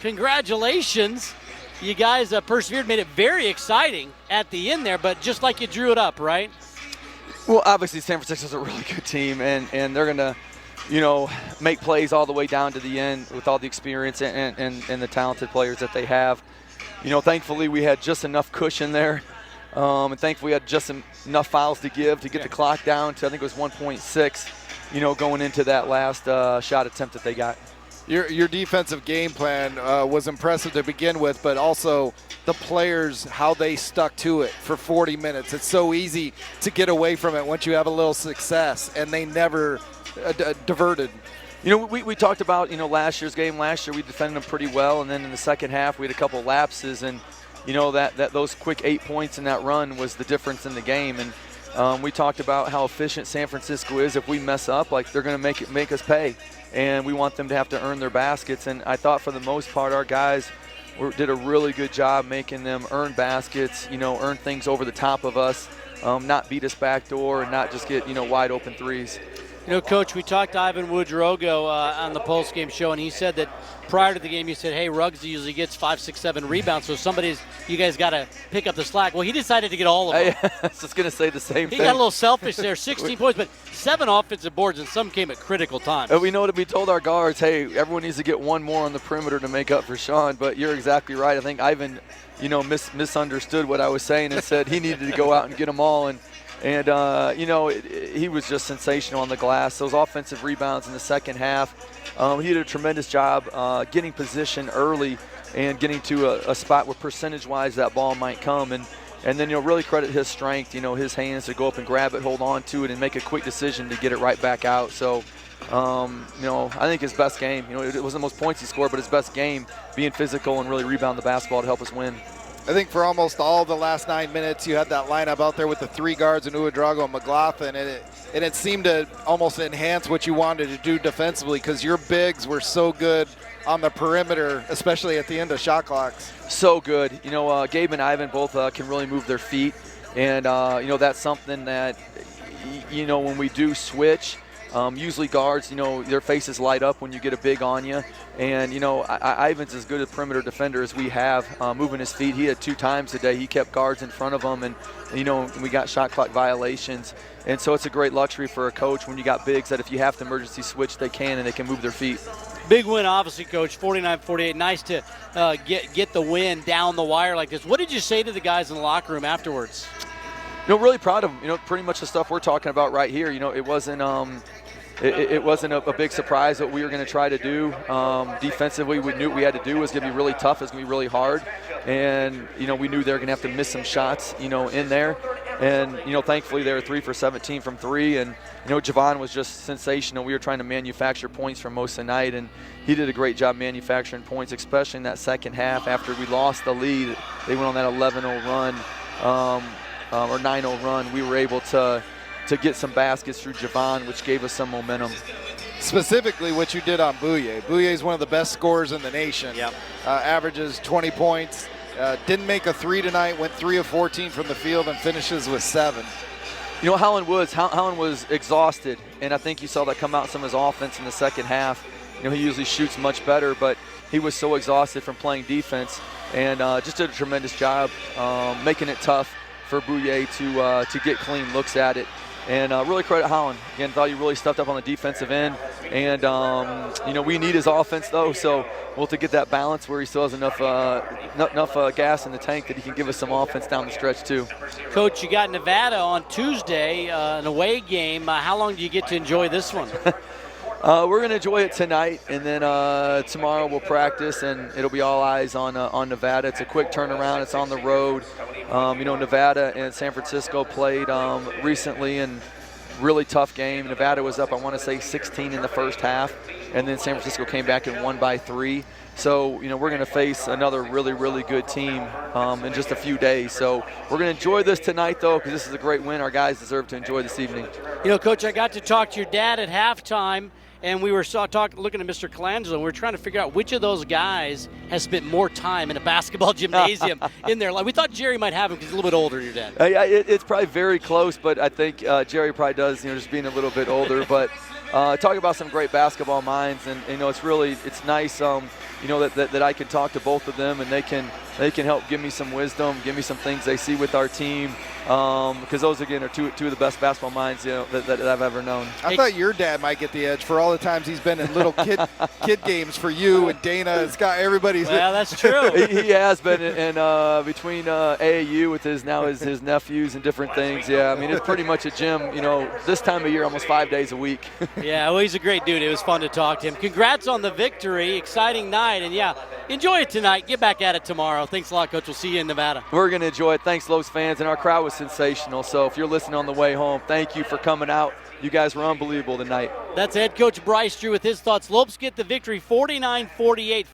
congratulations. You guys persevered, made it very exciting at the end there, but just like you drew it up, right? Well, obviously San Francisco's a really good team, and they're going to, make plays all the way down to the end with all the experience and the talented players that they have. Thankfully we had just enough cushion there, and thankfully we had just enough fouls to give to get the clock down to, I think it was 1.6, going into that last shot attempt that they got. Your defensive game plan was impressive to begin with, but also the players, how they stuck to it for 40 minutes. It's so easy to get away from it once you have a little success, and they never diverted. We talked about, last year's game. Last year we defended them pretty well, and then in the second half we had a couple lapses, and, that those quick 8 points in that run was the difference in the game. And we talked about how efficient San Francisco is. If we mess up, they're going to make us pay. And we want them to have to earn their baskets. And I thought for the most part our guys did a really good job making them earn baskets, earn things over the top of us, not beat us backdoor and not just get, wide open threes. Coach, we talked to Ivan Woodrogo on the post-game show, and he said that prior to the game, you said, hey, Ruggs usually gets 5, 6, 7 rebounds, so you guys got to pick up the slack. Well, he decided to get all of them. I was just going to say the same thing. He got a little selfish there, 16 points, but 7 offensive boards, and some came at critical times. We know that we told our guards, hey, everyone needs to get one more on the perimeter to make up for Sean, but you're exactly right. I think Ivan, misunderstood what I was saying and said he needed to go out and get them all, and he was just sensational on the glass. Those offensive rebounds in the second half, he did a tremendous job getting position early and getting to a spot where percentage-wise that ball might come. And then, really credit his strength, his hands to go up and grab it, hold on to it, and make a quick decision to get it right back out. So, I think his best game, it wasn't the most points he scored, but his best game being physical and really rebound the basketball to help us win. I think for almost all the last 9 minutes, you had that lineup out there with the 3 guards in Ouedraogo and McLaughlin, and it seemed to almost enhance what you wanted to do defensively because your bigs were so good on the perimeter, especially at the end of shot clocks. So good. Gabe and Ivan both can really move their feet, and, that's something that, when we do switch, usually guards, their faces light up when you get a big on you. And, Ivan's as good a perimeter defender as we have, moving his feet. He had 2 times today. He kept guards in front of him, and, we got shot clock violations. And so it's a great luxury for a coach when you got bigs that if you have to emergency switch, they can, and they can move their feet. Big win, obviously, Coach, 49-48. Nice to get the win down the wire like this. What did you say to the guys in the locker room afterwards? Really proud of them. Pretty much the stuff we're talking about right here. It wasn't it wasn't a big surprise what we were going to try to do. Defensively, we knew what we had to do. It was going to be really tough. It was going to be really hard. And, we knew they were going to have to miss some shots, in there. And, thankfully they were 3 for 17 from 3. And, Javon was just sensational. We were trying to manufacture points for most of the night, and he did a great job manufacturing points, especially in that second half after we lost the lead. They went on that 11-0 run, or 9-0 run. We were able to get some baskets through Javon, which gave us some momentum. Specifically what you did on Bouye. Bouye is one of the best scorers in the nation. Yep. Averages 20 points. Didn't make a 3 tonight, went 3 of 14 from the field and finishes with 7. Howland was exhausted, and I think you saw that come out in some of his offense in the second half. He usually shoots much better, but he was so exhausted from playing defense, and just did a tremendous job making it tough for Bouye to get clean looks at it. And really credit Howland. Again, thought he really stepped up on the defensive end. And, we need his offense, though, so we'll have to get that balance where he still has enough gas in the tank that he can give us some offense down the stretch, too. Coach, you got Nevada on Tuesday, an away game. How long do you get to enjoy this one? We're going to enjoy it tonight, and then tomorrow we'll practice, and it'll be all eyes on Nevada. It's a quick turnaround. It's on the road. Nevada and San Francisco played recently, and really tough game. Nevada was up, I want to say, 16 in the first half, and then San Francisco came back and won by 3. So, we're going to face another really, really good team in just a few days. So we're going to enjoy this tonight, though, because this is a great win. Our guys deserve to enjoy this evening. Coach, I got to talk to your dad at halftime, and we were looking at Mr. Colangelo, and we were trying to figure out which of those guys has spent more time in a basketball gymnasium in their life. We thought Jerry might have him because he's a little bit older than your dad. It's probably very close, but I think Jerry probably does, just being a little bit older. But talk about some great basketball minds, and it's nice. that I can talk to both of them, and they can help give me some wisdom, give me some things they see with our team, because those again are two of the best basketball minds that I've ever known. I thought your dad might get the edge for all the times he's been in little kid games for you and Dana and Scott. Everybody's well, that's true. he has been in between AAU with his nephews and different things. Yeah, I mean it's pretty much a gym. This time of year, almost 5 days a week. Yeah, well, he's a great dude. It was fun to talk to him. Congrats on the victory. Exciting night. And, yeah, enjoy it tonight. Get back at it tomorrow. Thanks a lot, Coach. We'll see you in Nevada. We're going to enjoy it. Thanks, Lopes fans. And our crowd was sensational. So if you're listening on the way home, thank you for coming out. You guys were unbelievable tonight. That's head coach Bryce Drew with his thoughts. Lopes get the victory 49-48.